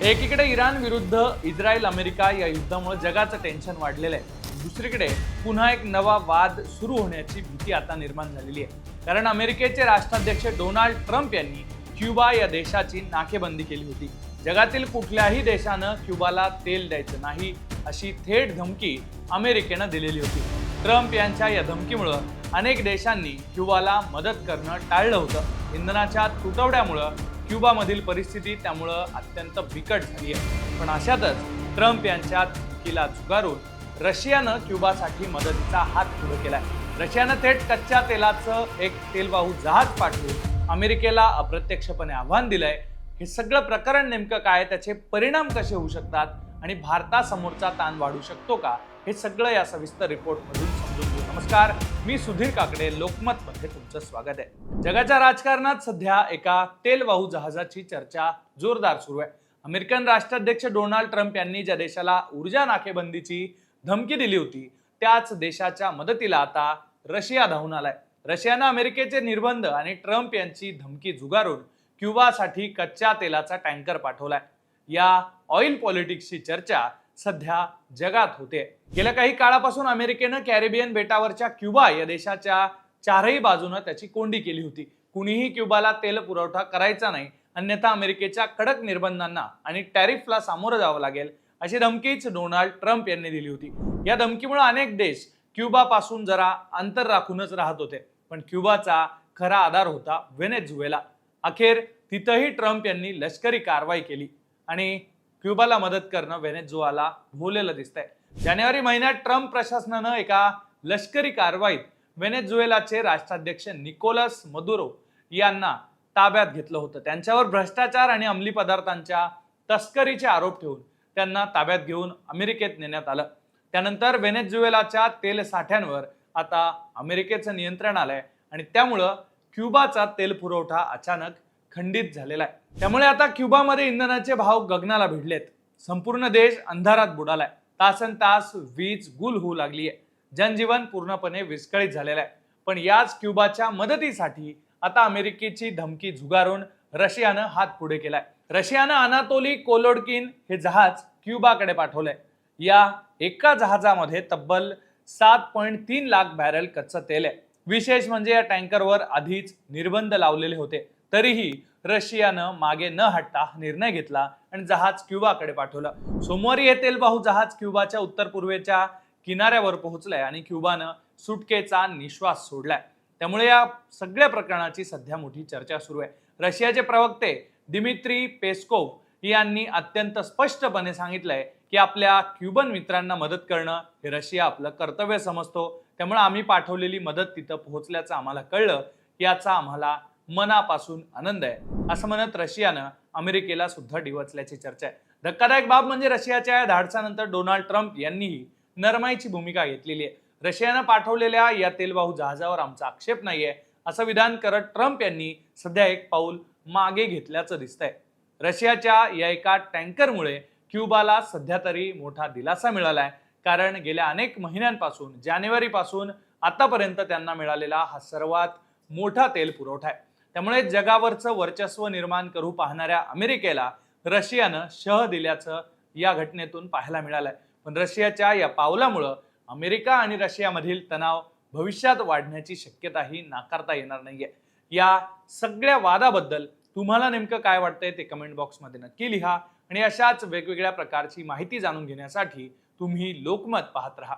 एकीकडे इराण विरुद्ध Israel America या युद्धामुळे जगाचं टेन्शन वाढलेलं आहे। दुसरीकडे पुन्हा एक नवा वाद सुरू होण्याची भीती आता निर्माण झालेली आहे। कारण अमेरिकेचे राष्ट्राध्यक्ष डोनाल्ड ट्रम्प यांनी क्युबा या देशाची नाकेबंदी केली होती। जगातील कुठल्याही देशानं क्युबाला तेल द्यायचं नाही अशी थेट धमकी अमेरिकेनं दिलेली होती। ट्रम्प यांच्या या धमकीमुळे अनेक देशांनी क्युबाला मदत करणं टाळलं होतं। इंधनाच्या तुटवड्यामुळे क्युबामधील परिस्थिती त्यामुळं अत्यंत बिकट झाली आहे। पण अशातच ट्रम्प यांच्या धमकीला झुगारून रशियानं क्युबासाठी मदतीचा हात पुढे केलाय। रशियानं थेट कच्च्या तेलाचं एक तेलवाहू जहाज पाठवून अमेरिकेला अप्रत्यक्षपणे आव्हान दिलंय। हे सगळं प्रकरण नेमकं काय, त्याचे परिणाम कसे होऊ शकतात आणि भारतासमोरचा ताण वाढू शकतो का, हे सगळं या सविस्तर रिपोर्टमधून समजून घेऊ। नमस्कार, मी सुधीर काकडे, लोकमत मध्ये तुमचं स्वागत आहे। जगाच्या राजकारणात सध्या एका तेलवाहू जहाजाची चर्चा जोरदार सुरू आहे। अमेरिकन राष्ट्राध्यक्ष डोनाल्ड ट्रम्प यांनी ज्या देशाला ऊर्जा नाकेबंदीची धमकी दिली होती, त्याच देशाच्या मदतीला आता रशिया धावून आलाय। रशियानं अमेरिकेचे निर्बंध आणि ट्रम्प यांची धमकी झुगारून क्युबासाठी कच्च्या तेलाचा टँकर पाठवलाय। या ऑइल पॉलिटिक्सची चर्चा सध्या जगात होते। गेल्या काही काळापासून अमेरिकेनं कॅरिबियन बेटावरच्या क्युबा या देशाच्या चारही बाजूने त्याची कोंडी केली होती। कुणीही क्युबाला तेल पुरवठा करायचा नाही, अन्यथा अमेरिकेच्या कडक निर्बंधांना आणि टॅरिफला सामोरं जावं लागेल अशी धमकीच डोनाल्ड ट्रम्प यांनी दिली होती। या धमकीमुळे अनेक देश क्युबापासून जरा अंतर राखूनच राहत होते, पण क्युबाचा खरा आधार होता व्हेनेझुएला। अखेर तिथंही ट्रम्प यांनी लष्करी कारवाई केली आणि क्युबाला मदत करणं व्हेनेझुएला भोवलेलं दिसतंय। जानेवारी महिन्यात ट्रम्प प्रशासनानं एका लष्करी कारवाईत व्हेनेझुएलाचे राष्ट्राध्यक्ष निकोलस मदुरो यांना ताब्यात घेतलं होतं। त्यांच्यावर भ्रष्टाचार आणि अंमली पदार्थांच्या तस्करीचे आरोप ठेवून त्यांना ताब्यात घेऊन अमेरिकेत नेण्यात आलं। त्यानंतर व्हेनेझुएलाच्या तेल साठ्यांवर आता अमेरिकेचं नियंत्रण आलंय आणि त्यामुळं क्युबाचा तेल पुरवठा अचानक खंडित झालेला आहे। त्यामुळे आता क्युबामध्ये इंधनाचे भाव गगनाला भिडलेत। संपूर्ण देश अंधारात बुडालाय। तासनतास वीज गुल होऊ लागली आहे। जनजीवन पूर्णपणे विस्कळीत झालेलं आहे। पण याच क्युबाच्या मदतीसाठी आता अमेरिकेची धमकी झुगारून रशियानं हात पुढे केलाय। रशियानं अनातोली कोलोडकिन हे जहाज क्युबाकडे पाठवलंय। या एका जहाजामध्ये तब्बल 7.3 लाख बॅरल कच्चं तेल आहे। विशेष म्हणजे या टँकरवर आधीच निर्बंध लावलेले होते, तरीही रशियानं मागे न हटता निर्णय घेतला आणि जहाज क्युबाकडे पाठवलं। सोमवारी हे तेलवाहू जहाज क्युबाच्या उत्तर पूर्वेच्या किनाऱ्यावर पोहोचलंय आणि क्युबानं सुटकेचा निश्वास सोडलाय। त्यामुळे या सगळ्या प्रकरणाची सध्या मोठी चर्चा सुरू आहे। रशियाचे प्रवक्ते दिमित्री पेस्कोव्ह यांनी अत्यंत स्पष्टपणे सांगितलंय की आपल्या क्युबन मित्रांना मदत करणं हे रशिया आपलं कर्तव्य समजतो। त्यामुळे आम्ही पाठवलेली मदत तिथं पोहोचल्याचं आम्हाला कळलं, याचा आम्हाला मनापासून आनंद आहे, असं म्हणत रशियानं अमेरिकेला सुद्धा डिवचल्याची चर्चा आहे। धक्कादायक बाब म्हणजे रशियाच्या या धाडसानंतर डोनाल्ड ट्रम्प यांनीही नरमाईची भूमिका घेतलेली आहे। रशियानं पाठवलेल्या या तेलवाहू जहाजावर आमचा आक्षेप नाहीये असं विधान करत ट्रम्प यांनी सध्या एक पाऊल मागे घेतल्याचं दिसतंय। रशियाच्या या एका टँकरमुळे क्युबाला सध्या तरी मोठा दिलासा मिळालाय, कारण गेल्या अनेक महिन्यांपासून जानेवारीपासून आतापर्यंत त्यांना मिळालेला हा सर्वात मोठा तेल पुरवठा आहे। त्यामुळे जगावरचं वर्चस्व निर्माण करू पाहणाऱ्या अमेरिकेला रशियानं शह दिल्याचं या घटनेतून पाहायला मिळालंय। पण रशियाच्या या पावलामुळे अमेरिका आणि रशियामधील तणाव भविष्यात वाढण्याची शक्यताही नाकारता येणार नाहीये। या सगळ्या वादाबद्दल तुम्हाला नेमकं काय वाटतंय ते कमेंट बॉक्समध्ये नक्की लिहा आणि अशाच वेगवेगळ्या प्रकारची माहिती जाणून घेण्यासाठी तुम्ही लोकमत पाहत राहा।